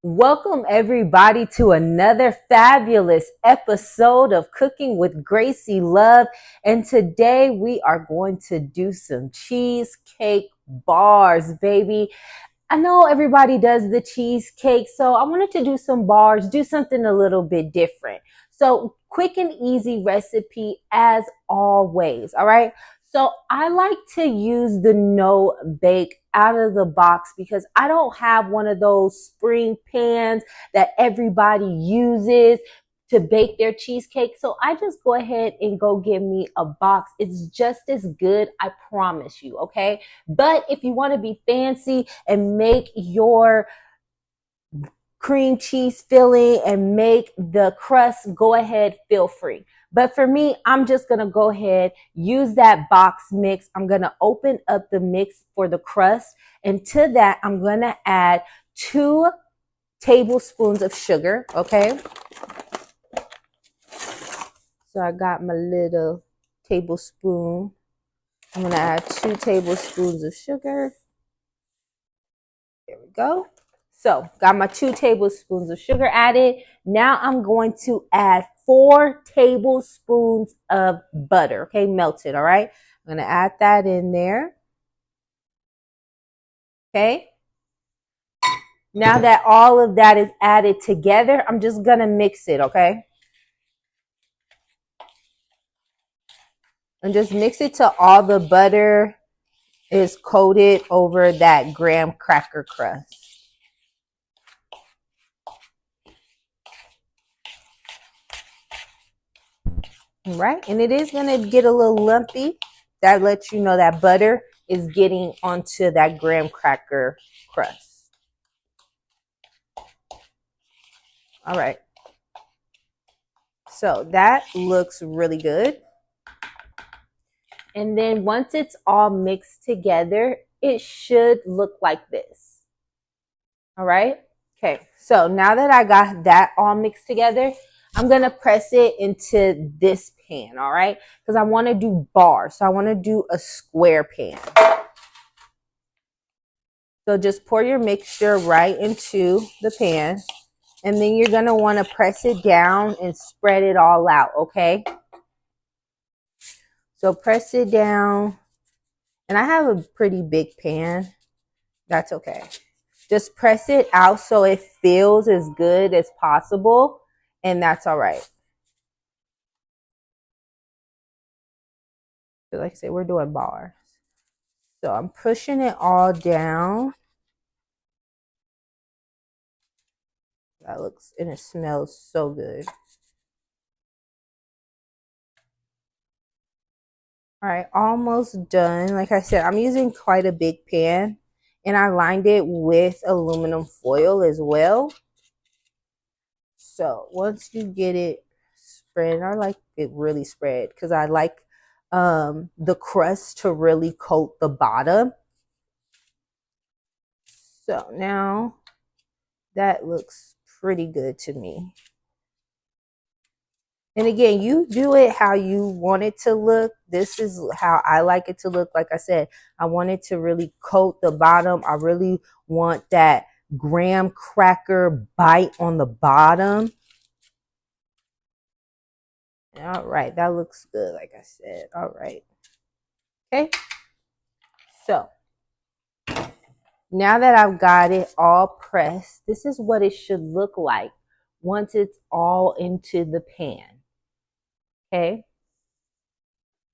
Welcome everybody to another fabulous episode of Cooking with Gracie Love. And today we are going to do some cheesecake bars, baby. I know everybody does the cheesecake, so I wanted to do some bars, do something a little bit different. So quick and easy recipe as always. All right. So I like to use the no bake out of the box because I don't have one of those spring pans that everybody uses to bake their cheesecake. So I just go ahead and go get me a box. It's just as good, I promise you, okay? But if you want to be fancy and make your cream cheese filling and make the crust, go ahead, feel free. But for me, I'm just going to go ahead, use that box mix. I'm going to open up the mix for the crust. And to that, I'm going to add 2 tablespoons of sugar, okay? So I got my little tablespoon. I'm going to add 2 tablespoons of sugar. There we go. So got my 2 tablespoons of sugar added. Now I'm going to add 4 tablespoons of butter, okay, melted, all right? I'm going to add that in there. Okay. Now that all of that is added together, I'm just going to mix it, okay? And just mix it till all the butter is coated over that graham cracker crust. All right, and it is going to get a little lumpy. That lets you know that butter is getting onto that graham cracker crust. All right. So that looks really good. And then once it's all mixed together, it should look like this. All right. Okay. So now that I got that all mixed together, I'm going to press it into this pan. All right. Because I want to do bars. So I want to do a square pan. So just pour your mixture right into the pan. And then you're going to want to press it down and spread it all out. Okay. So press it down. And I have a pretty big pan. That's okay. Just press it out so it feels as good as possible. And that's all right. So like I said, we're doing bars. So I'm pushing it all down. That looks, and it smells so good. All right, almost done. Like I said, I'm using quite a big pan. And I lined it with aluminum foil as well. So once you get it spread, I like it really spread because I like the crust to really coat the bottom. So now that looks pretty good to me. And again, you do it how you want it to look. This is how I like it to look. Like I said, I want it to really coat the bottom. I really want that graham cracker bite on the bottom. All right, that looks good, like I said. All right. Okay. So now that I've got it all pressed, this is what it should look like once it's all into the pan. Okay.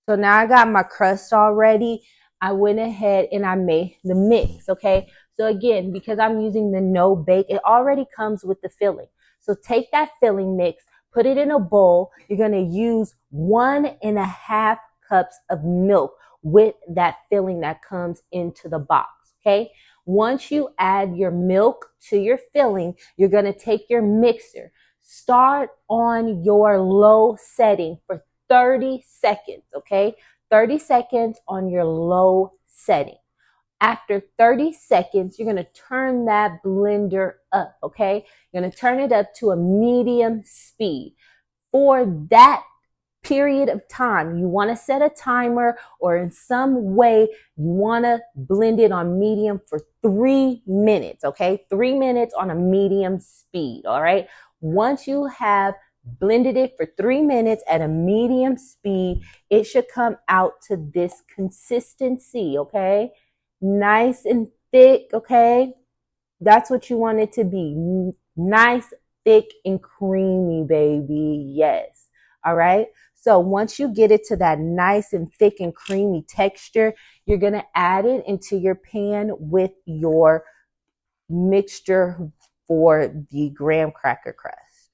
So now I got my crust already. I went ahead and I made the mix. Okay. So again, because I'm using the no bake, it already comes with the filling. So take that filling mix, put it in a bowl. You're going to use 1.5 cups of milk with that filling that comes into the box. Okay. Once you add your milk to your filling, you're going to take your mixer. Start on your low setting for 30 seconds, okay? 30 seconds on your low setting. After 30 seconds, you're going to turn that blender up, okay? You're going to turn it up to a medium speed. For that period of time. You want to set a timer, or in some way you want to blend it on medium for 3 minutes, okay? 3 minutes on a medium speed, all right? Once you have blended it for 3 minutes at a medium speed, it should come out to this consistency, okay? Nice and thick, okay? That's what you want it to be. Nice, thick, and creamy, baby. Yes. All right. So once you get it to that nice and thick and creamy texture, you're going to add it into your pan with your mixture for the graham cracker crust.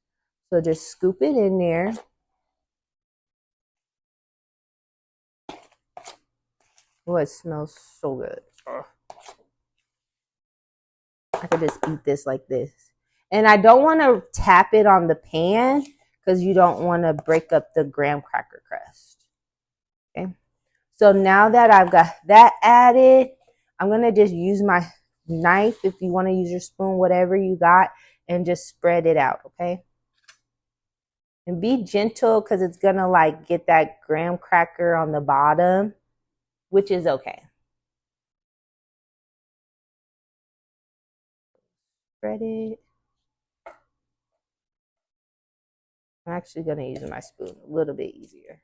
So just scoop it in there. Oh, it smells so good. I could just eat this like this. And I don't want to tap it on the pan because you don't want to break up the graham cracker crust. Okay. So now that I've got that added, I'm going to just use my knife, if you want to use your spoon, whatever you got, and just spread it out, okay? And be gentle because it's going to like get that graham cracker on the bottom, which is okay. Spread it. I'm actually going to use my spoon a little bit easier.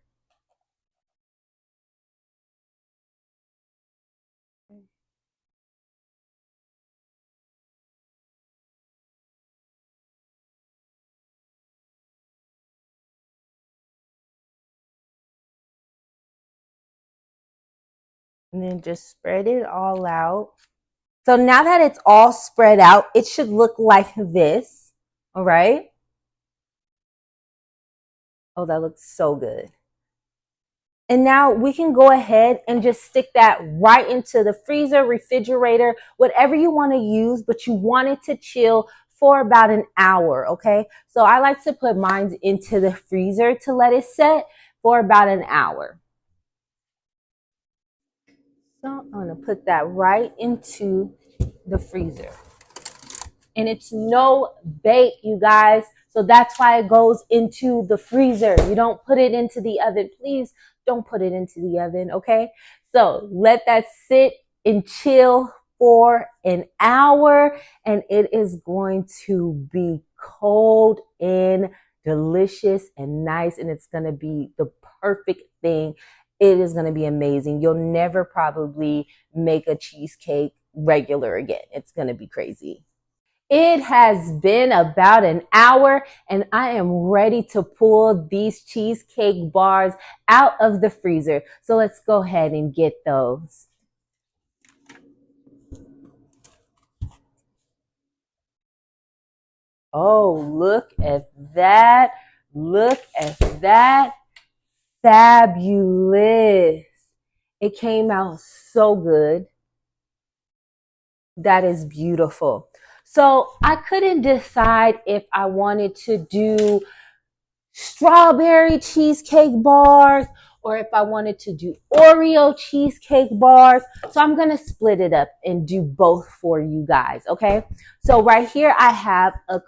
And then just spread it all out. So now that it's all spread out, it should look like this. All right. Oh, that looks so good. And now we can go ahead and just stick that right into the freezer, refrigerator, whatever you want to use, but you want it to chill for about an hour, okay? So I like to put mine into the freezer to let it set for about an hour. So I'm going to put that right into the freezer. And it's no bake, you guys. So that's why it goes into the freezer. You don't put it into the oven. Please don't put it into the oven, okay? So let that sit and chill for an hour, and it is going to be cold and delicious and nice, and it's going to be the perfect thing. It is going to be amazing. You'll never probably make a cheesecake regular again. It's going to be crazy. It has been about an hour, and I am ready to pull these cheesecake bars out of the freezer. So let's go ahead and get those. Oh, look at that. Look at that. Fabulous. It came out so good. That is beautiful. So I couldn't decide if I wanted to do strawberry cheesecake bars or if I wanted to do Oreo cheesecake bars. So I'm going to split it up and do both for you guys. Okay. So right here, I have a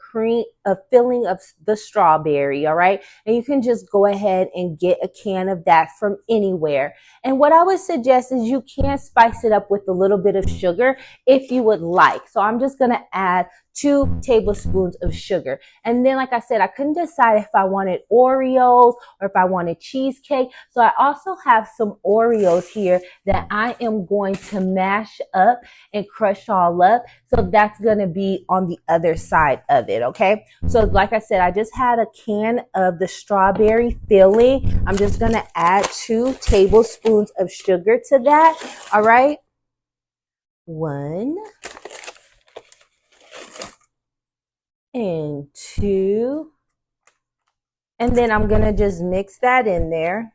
filling of the strawberry. All right. And you can just go ahead and get a can of that from anywhere. And what I would suggest is you can spice it up with a little bit of sugar if you would like. So I'm just going to add 2 tablespoons of sugar. And then, like I said, I couldn't decide if I wanted Oreos or if I wanted cheesecake. So I also have some Oreos here that I am going to mash up and crush all up. So that's going to be on the other side of it. Okay. So like I said, I just had a can of the strawberry filling. I'm just going to add 2 tablespoons of sugar to that. All right. 1 and 2. And then I'm going to just mix that in there.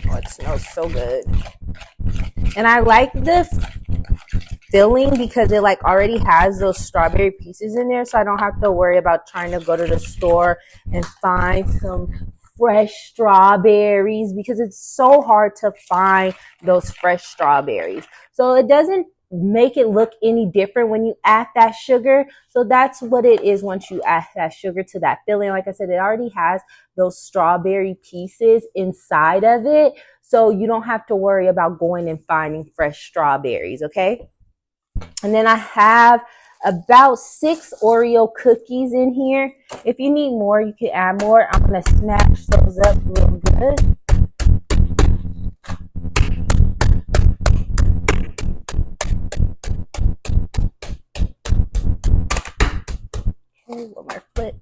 Oh, it smells so good. And I like this filling because it like already has those strawberry pieces in there, so I don't have to worry about trying to go to the store and find some fresh strawberries because it's so hard to find those fresh strawberries. So it doesn't make it look any different when you add that sugar. So that's what it is once you add that sugar to that filling. Like I said, it already has those strawberry pieces inside of it. So you don't have to worry about going and finding fresh strawberries, okay? And then I have about 6 Oreo cookies in here. If you need more, you can add more. I'm going to smash those up real good. Okay, one more flip.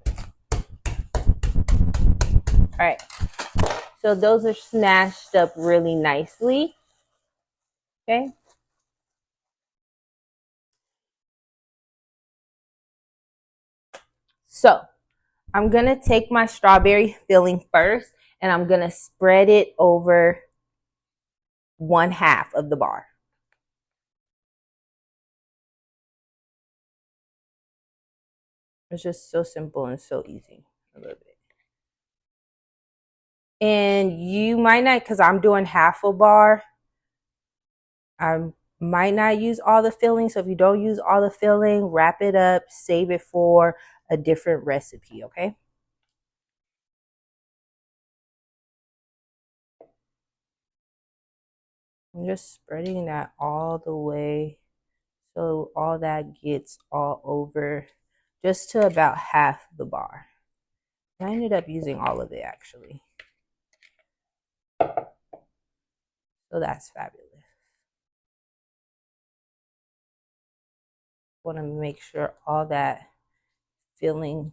All right. So those are smashed up really nicely. Okay. So I'm going to take my strawberry filling first and I'm going to spread it over 1/2 of the bar. It's just so simple and so easy. I love it. And you might not, because I'm doing 1/2 a bar, I might not use all the filling. So if you don't use all the filling, wrap it up, save it for a different recipe, okay? I'm just spreading that all the way so all that gets all over, just to about 1/2 the bar. I ended up using all of it actually. So that's fabulous. Want to make sure all that filling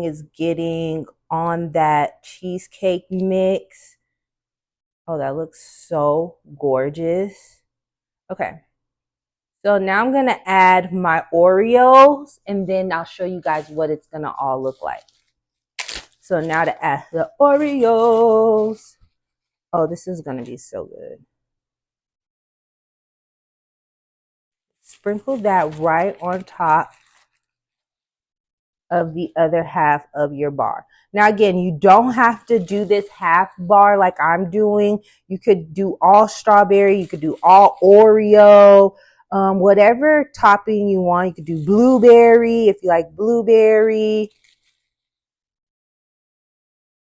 is getting on that cheesecake mix. Oh, that looks so gorgeous. Okay. So now I'm going to add my Oreos and then I'll show you guys what it's going to all look like. So now to add the Oreos. Oh, this is going to be so good. Sprinkle that right on top of the other 1/2 of your bar. Now, again, you don't have to do this 1/2 bar like I'm doing. You could do all strawberry. You could do all Oreo, whatever topping you want. You could do blueberry if you like blueberry.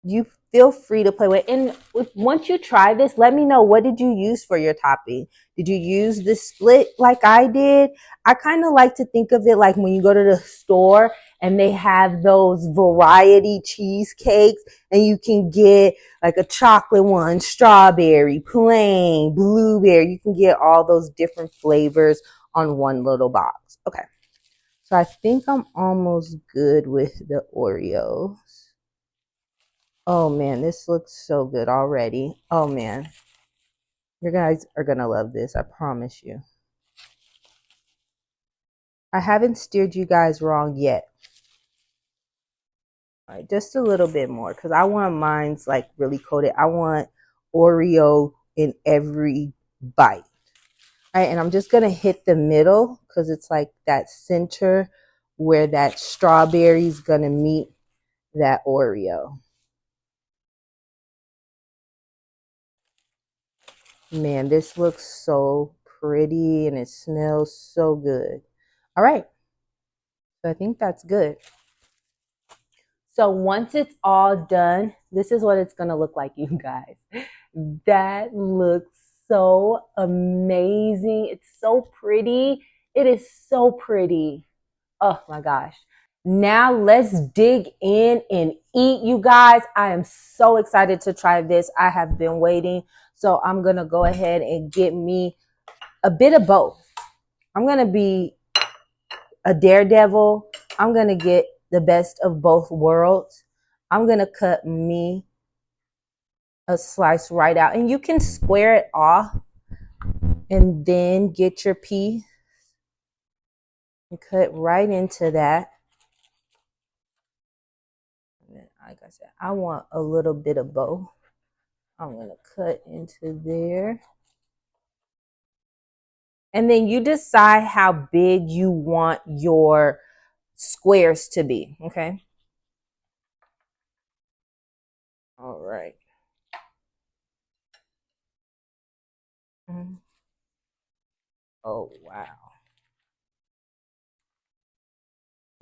You feel free to play with it. And once you try this, let me know, what did you use for your topping? Did you use the split like I did? I kind of like to think of it like when you go to the store and they have those variety cheesecakes and you can get like a chocolate one, strawberry, plain, blueberry. You can get all those different flavors on one little box. Okay. So I think I'm almost good with the Oreos. Oh man, this looks so good already. Oh man. You guys are going to love this. I promise you. I haven't steered you guys wrong yet. All right, just a little bit more because I want mine's like really coated. I want Oreo in every bite. All right, and I'm just going to hit the middle because it's like that center where that strawberry is going to meet that Oreo. Man, this looks so pretty and it smells so good. All right. So I think that's good. So once it's all done, this is what it's going to look like, you guys. That looks so amazing. It's so pretty. It is so pretty. Oh my gosh. Now let's dig in and eat, you guys. I am so excited to try this. I have been waiting. So I'm going to go ahead and get me a bit of both. I'm going to be a daredevil. I'm going to get the best of both worlds. I'm going to cut me a slice right out. And you can square it off and then get your piece and cut right into that. Like I said, I want a little bit of both. I'm going to cut into there. And then you decide how big you want your squares to be, okay? All right. Oh, wow.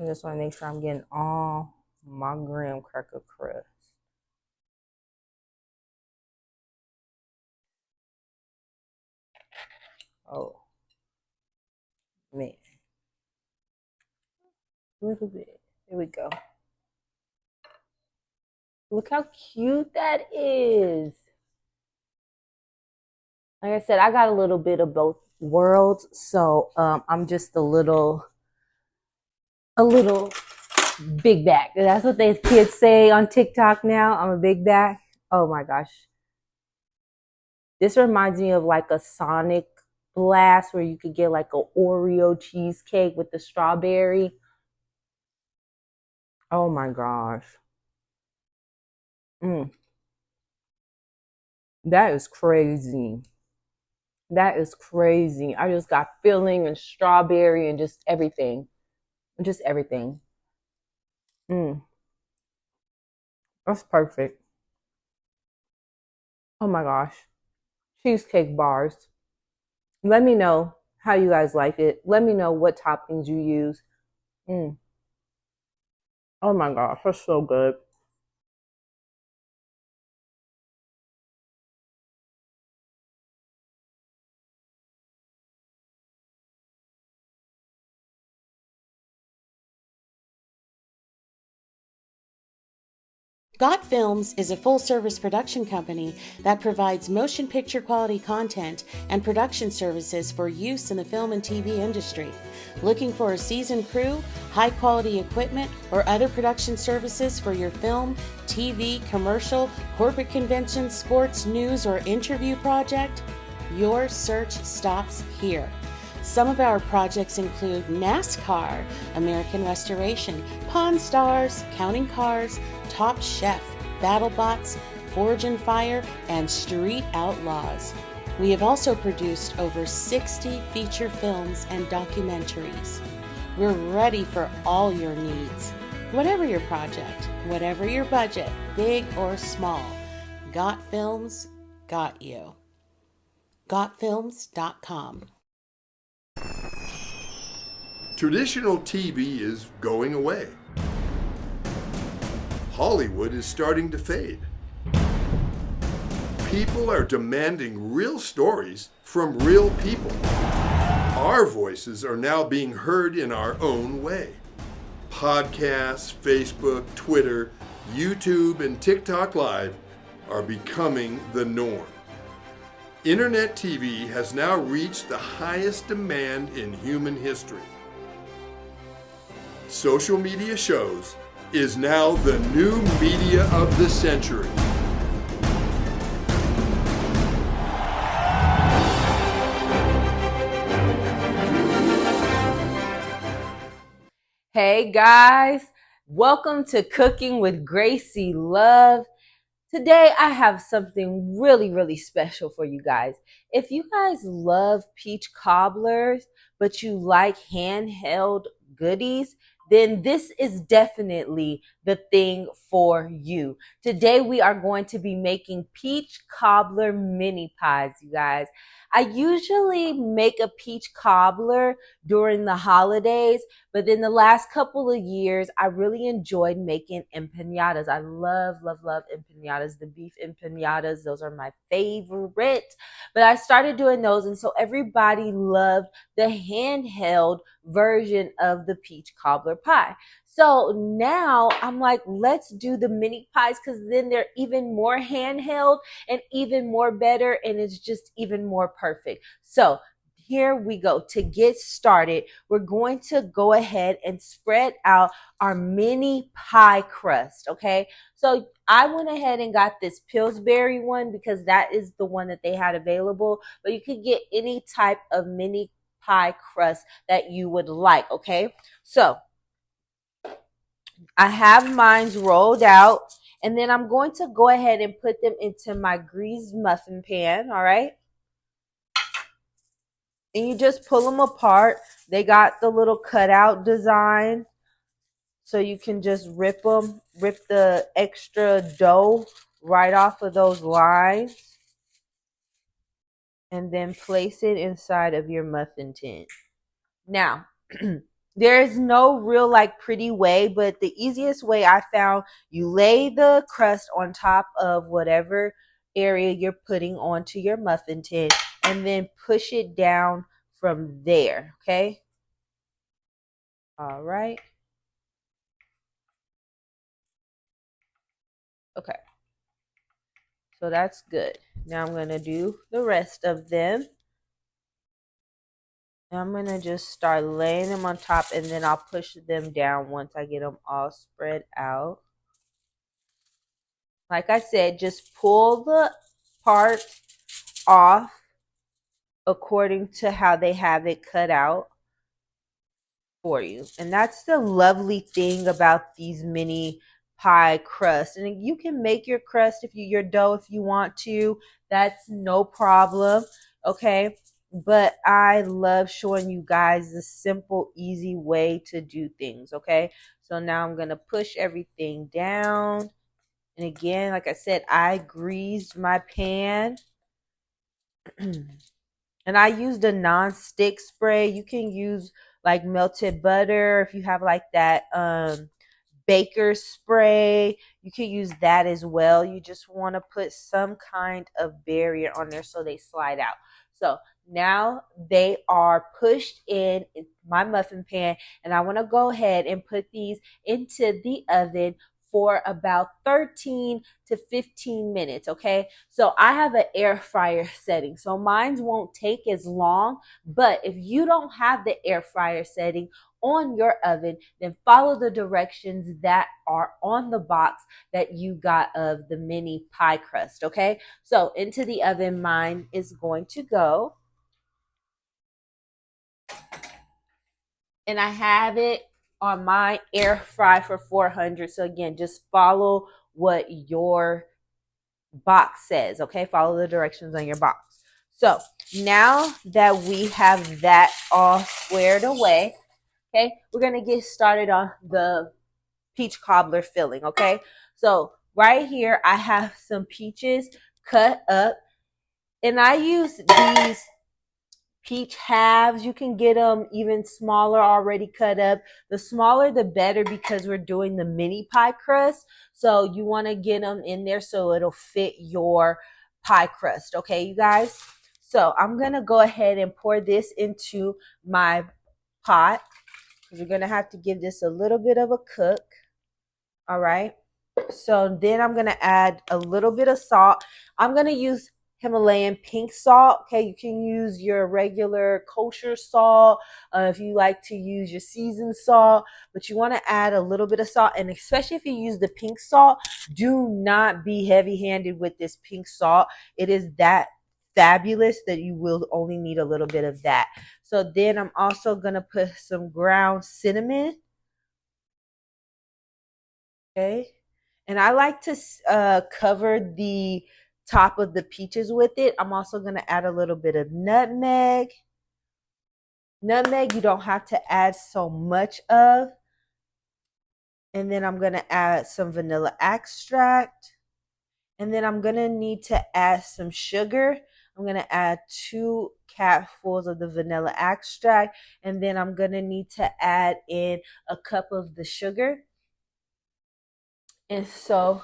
I just want to make sure I'm getting all my graham cracker crust. Oh, man. A little bit. Here we go. Look how cute that is. Like I said, I got a little bit of both worlds, so I'm just a little big back. That's what they kids say on TikTok now. I'm a big back. Oh my gosh. This reminds me of like a Sonic Blast where you could get like a Oreo cheesecake with the strawberry. Oh my gosh. Mm, that is crazy. That is crazy. I just got filling and strawberry and just everything. Just everything. Mm, that's perfect. Oh my gosh. Cheesecake bars. Let me know how you guys like it. Let me know what toppings you use. Mm. Oh my gosh, that's so good. Got Films is a full-service production company that provides motion picture quality content and production services for use in the film and TV industry. Looking for a seasoned crew, high-quality equipment, or other production services for your film, TV, commercial, corporate convention, sports, news, or interview project? Your search stops here. Some of our projects include NASCAR, American Restoration, Pawn Stars, Counting Cars, Top Chef, BattleBots, Forge and Fire, and Street Outlaws. We have also produced over 60 feature films and documentaries. We're ready for all your needs. Whatever your project, whatever your budget, big or small, Got Films got you. GotFilms.com. Traditional TV is going away. Hollywood is starting to fade. People are demanding real stories from real people. Our voices are now being heard in our own way. Podcasts, Facebook, Twitter, YouTube, and TikTok Live are becoming the norm. Internet TV has now reached the highest demand in human history. Social media shows is now the new media of the century. Hey guys, welcome to Cooking with Gracie Love. Today I have something really special for you guys. If you guys love peach cobblers, but you like handheld goodies, then this is definitely the thing for you. Today we are going to be making peach cobbler mini pies, you guys. I usually make a peach cobbler during the holidays, but in the last couple of years, I really enjoyed making empanadas. I love empanadas, the beef empanadas. Those are my favorite. But I started doing those, and so everybody loved the handheld version of the peach cobbler pie. So now I'm like, let's do the mini pies because then they're even more handheld and even more better, and it's just even more perfect. So here we go. To get started, we're going to go ahead and spread out our mini pie crust, okay? So I went ahead and got this Pillsbury one because that is the one that they had available, but you could get any type of mini pie crust that you would like, okay? So I have mine rolled out, and then I'm going to go ahead and put them into my greased muffin pan, all right? And you just pull them apart. They got the little cutout design, so you can just rip the extra dough right off of those lines. and then place it inside of your muffin tin. Now, there is no real like pretty way, but the easiest way I found, you lay the crust on top of whatever area you're putting onto your muffin tin and then push it down from there, okay? All right. Okay. So that's good. Now I'm going to do the rest of them. I'm going to just start laying them on top, and then I'll push them down once I get them all spread out. Like I said, just pull the part off according to how they have it cut out for you. And that's the lovely thing about these mini pie crusts. And you can make your crust your dough if you want to. That's no problem. Okay. But I love showing you guys the simple, easy way to do things. Okay. So now I'm going to push everything down. And again, like I said, I greased my pan. And I used a non-stick spray. You can use like melted butter if you have like that baker spray. You can use that as well. You just want to put some kind of barrier on there so they slide out. So now they are pushed in my muffin pan, and I want to go ahead and put these into the oven for about 13 to 15 minutes, okay? So I have an air fryer setting, so mine won't take as long, but if you don't have the air fryer setting on your oven, then follow the directions that are on the box that you got of the mini pie crust, okay? So into the oven, mine is going to go. And I have it on my air fry for 400. So again, just follow what your box says, okay? Follow the directions on your box. So now that we have that all squared away, okay, we're going to get started on the peach cobbler filling, okay? So right here, I have some peaches cut up, and I use these peach halves. You can get them even smaller, already cut up. The smaller the better, because we're doing the mini pie crust, so you want to get them in there so it'll fit your pie crust, okay, you guys? So I'm gonna go ahead and pour this into my pot, because we're gonna have to give this a little bit of a cook. All right, so then I'm gonna add a little bit of salt. I'm gonna use Himalayan pink salt. Okay, you can use your regular kosher salt if you like to use your seasoned salt, but you want to add a little bit of salt. And especially if you use the pink salt, do not be heavy-handed with this pink salt. It is that fabulous that you will only need a little bit of that. So then I'm also gonna put some ground cinnamon. Okay, and I like to cover the top of the peaches with it. I'm also going to add a little bit of nutmeg. Nutmeg, you don't have to add so much of. And then I'm going to add some vanilla extract. And then I'm going to need to add some sugar. I'm going to add 2 capfuls of the vanilla extract. And then I'm going to need to add in a cup of the sugar. And so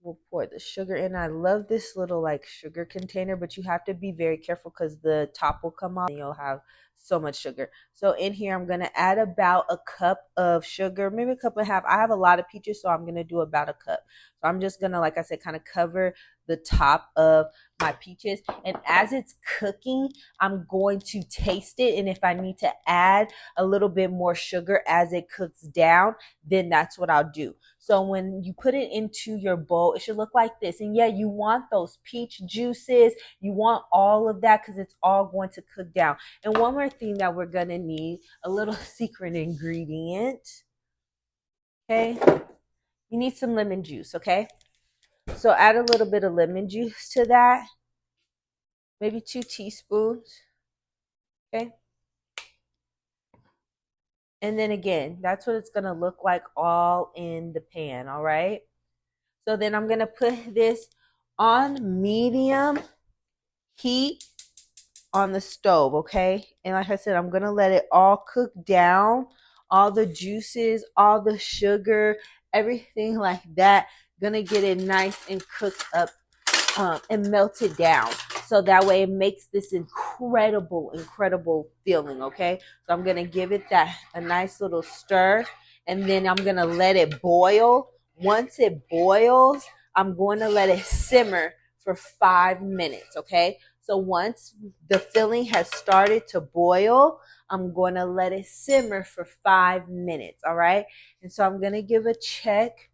we'll pour the sugar in. I love this little like sugar container, but you have to be very careful because the top will come off and you'll have so much sugar. So in here, I'm going to add about a cup of sugar, maybe a cup and a half. I have a lot of peaches, so I'm going to do about a cup. So I'm just going to, like I said, kind of cover the top of my peaches. And as it's cooking, I'm going to taste it. And if I need to add a little bit more sugar as it cooks down, then that's what I'll do. So when you put it into your bowl, it should look like this. And yeah, you want those peach juices. You want all of that because it's all going to cook down. And one more thing that we're going to need, a little secret ingredient. Okay. You need some lemon juice. Okay. So add a little bit of lemon juice to that. Maybe 2 teaspoons. Okay. And then again, that's what it's going to look like all in the pan, all right? So then I'm going to put this on medium heat on the stove, okay? And like I said, I'm gonna let it all cook down, all the juices, all the sugar, everything like that. Gonna get it nice and cooked up and melt it down. So that way it makes this incredible feeling, okay? So I'm gonna give it a nice little stir, and then I'm gonna let it boil. Once it boils, I'm going to let it simmer for 5 minutes, okay? So once the filling has started to boil, I'm going to let it simmer for 5 minutes, all right? And so I'm going to give a check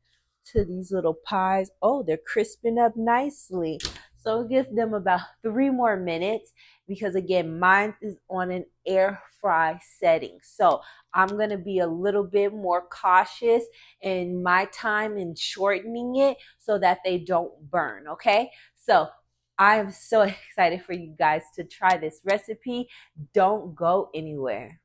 to these little pies. Oh, they're crisping up nicely. So give them about 3 more minutes because again, mine is on an air fry setting. So I'm going to be a little bit more cautious in my time in shortening it so that they don't burn, okay? So I am so excited for you guys to try this recipe. Don't go anywhere.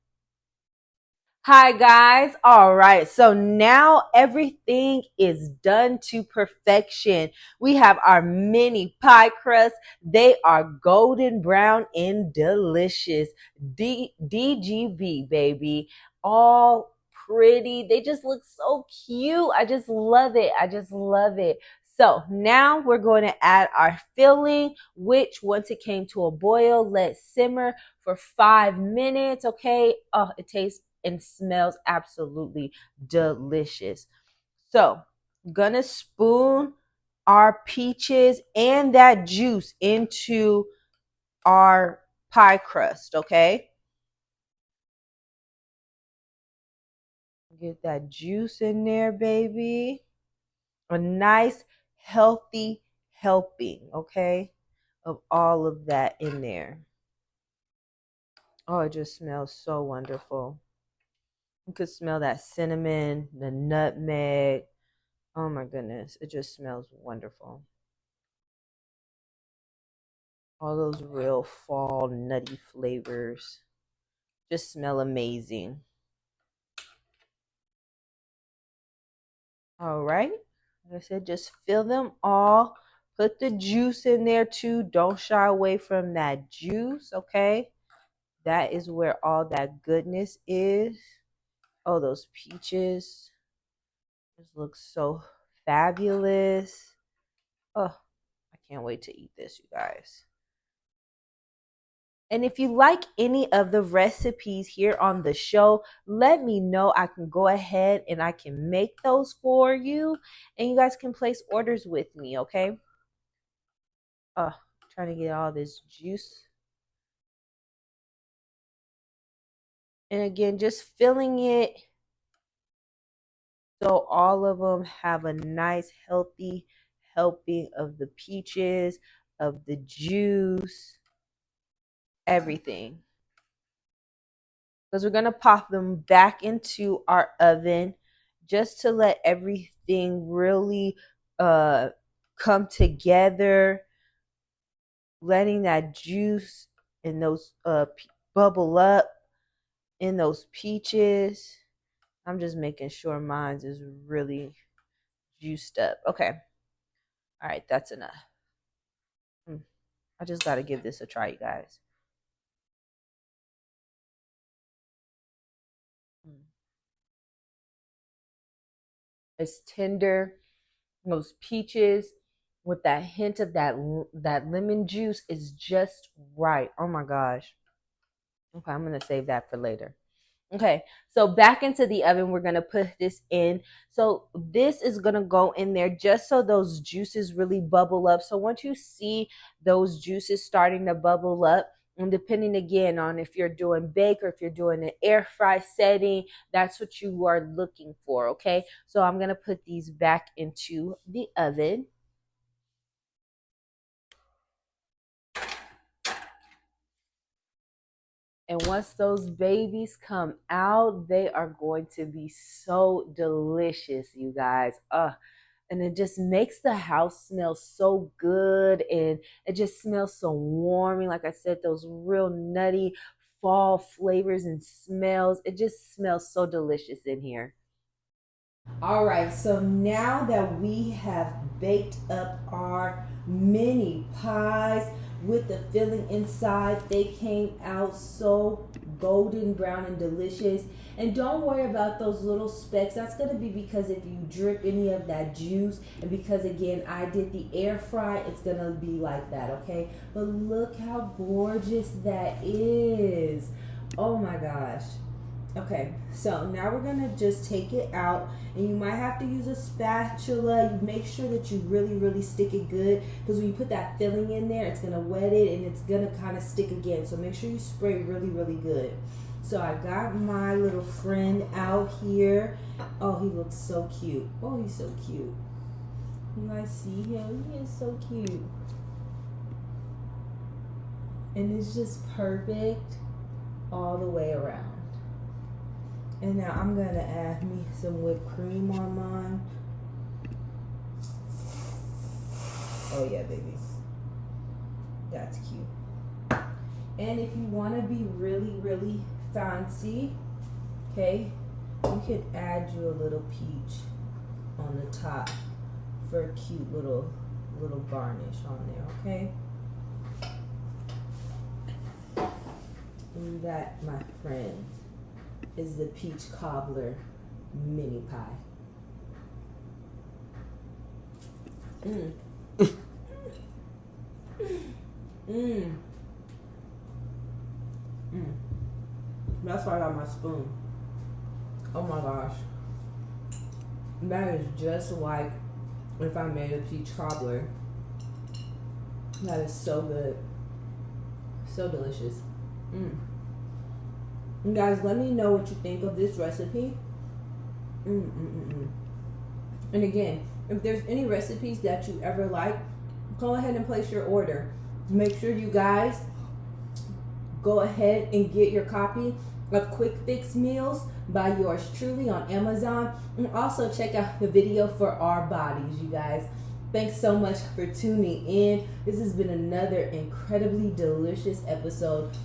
Hi guys. All right. So now everything is done to perfection. We have our mini pie crust. They are golden brown and delicious. DGB baby. All pretty. They just look so cute. I just love it. I just love it. So now we're going to add our filling, which once it came to a boil, let simmer for 5 minutes. Okay. Oh, it tastes and smells absolutely delicious. So, gonna spoon our peaches and that juice into our pie crust, okay? Get that juice in there, baby. A nice, healthy helping, okay, of all of that in there. Oh, it just smells so wonderful. You could smell that cinnamon, the nutmeg. Oh my goodness, it just smells wonderful. All those real fall nutty flavors just smell amazing. All right, like I said, just fill them all. Put the juice in there too. Don't shy away from that juice, okay? That is where all that goodness is. Oh, those peaches just look so fabulous. Oh, I can't wait to eat this, you guys. And if you like any of the recipes here on the show, let me know. I can go ahead and I can make those for you. And you guys can place orders with me, okay? Trying to get all this juice. And again, just filling it so all of them have a nice, healthy helping of the peaches, of the juice, everything. Because we're going to pop them back into our oven just to let everything really come together, letting that juice and those bubble up in those peaches. I'm just making sure mine is really juiced up. Okay. All right, that's enough. I just got to give this a try, you guys. It's tender. Those peaches with that hint of that lemon juice is just right. Oh my gosh. Okay, I'm going to save that for later. Okay, so back into the oven, we're going to put this in. So this is going to go in there just so those juices really bubble up. So once you see those juices starting to bubble up, and depending again on if you're doing bake or if you're doing an air fry setting, that's what you are looking for, okay? So I'm going to put these back into the oven. And once those babies come out, they are going to be so delicious, you guys. And it just makes the house smell so good, and it just smells so warming. Like I said, those real nutty fall flavors and smells. It just smells so delicious in here. All right, so now that we have baked up our mini pies, with the filling inside. They came out so golden brown and delicious. And don't worry about those little specks. That's going to be because if you drip any of that juice, and because again I did the air fry, it's going to be like that, okay? But look how gorgeous that is. Oh my gosh. Okay, so now we're going to just take it out, and you might have to use a spatula. You make sure that you really stick it good, because when you put that filling in there, it's going to wet it and it's going to kind of stick again. So make sure you spray really good. So I got my little friend out here. Oh, he looks so cute. Oh, he's so cute. You guys see him? He is so cute. And it's just perfect all the way around. And now I'm going to add me some whipped cream on mine. Oh yeah, baby. That's cute. And if you want to be really fancy, okay, you can add you a little peach on the top for a cute little garnish on there, okay? And that, my friend, is the peach cobbler mini pie. That's why I got my spoon. Oh my gosh. That is just like if I made a peach cobbler. That is so good. So delicious. You guys, let me know what you think of this recipe. And again, if there's any recipes that you ever like, go ahead and place your order. Make sure you guys go ahead and get your copy of Quick Fix Meals by yours truly on Amazon. And also check out the video for Our Bodies, you guys. Thanks so much for tuning in. This has been another incredibly delicious episode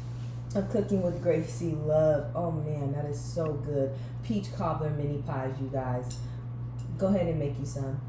of Cooking with Gracie Love. Oh man, that is so good. Peach cobbler mini pies, you guys. Go ahead and make you some.